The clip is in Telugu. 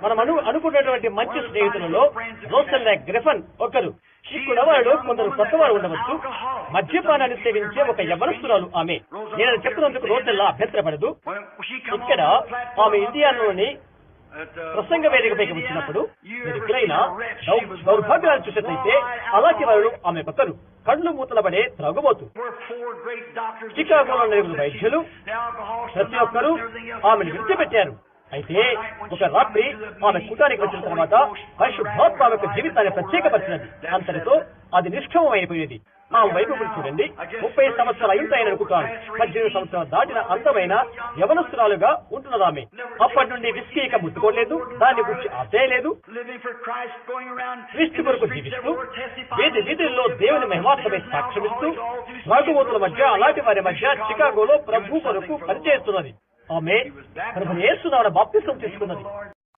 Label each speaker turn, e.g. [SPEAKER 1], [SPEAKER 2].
[SPEAKER 1] మనం అనుకున్నటువంటి మంచి స్నేహితులలో రోసెల్లా గ్రిఫన్ ఒకరు. ఇక్కడ వారు కొందరు కొత్తవారు ఉండవచ్చు. మద్యపానాన్ని సేవించే ఒక యవ్వనస్తురాలు ఆమె. నేను చెప్పినందుకు రోసెల్లా అభ్యంతరపడదు. ఇక్కడ ఆమె ఇండియాలోని ప్రసంగ వేదికపైకి వచ్చినప్పుడు మీరు ఎక్కడైనా దౌర్భాగ్యాలు చూసినట్లయితే అలాంటి వారు ఆమె పక్కరు. కళ్ళు మూతలబడే త్రాగుబోతు. చికాగోలో నలుగురు వైద్యులు ప్రతి ఒక్కరూ ఆమెను విడిచిపెట్టారు. అయితే ఒక రాత్రి ఆమె కూటానికి వచ్చిన తర్వాత పరిశుద్ధాత్మ ఆమె జీవితాన్ని ప్రత్యేకపరిచినది. అంతటితో అది నిష్క్రమం అయిపోయేది. ఆ వైపు చూడండి, 30 సంవత్సరాలు అయింటాయని అనుకుంటాను. 18 సంవత్సరాలు దాటిన అందమైన యవనస్తురాలుగా ఉంటున్నది ఆమె. అప్పటి నుండి విస్కీ ఇక ముట్టుకోలేదు, దాని గురించి ఆశయలేదు. క్రీస్తు కొరకు జీవిస్తూ వీధి వీధుల్లో దేవుని మహిమాత్మకై సాక్ష్యమిస్తూ త్రాగుబోతుల మధ్య అలాంటి వారి మధ్య చికాగోలో ప్రభు కొరకు పనిచేస్తున్నది. ఆమె ప్రభు యేసు నామమున బాప్తిసం తీసుకున్నది.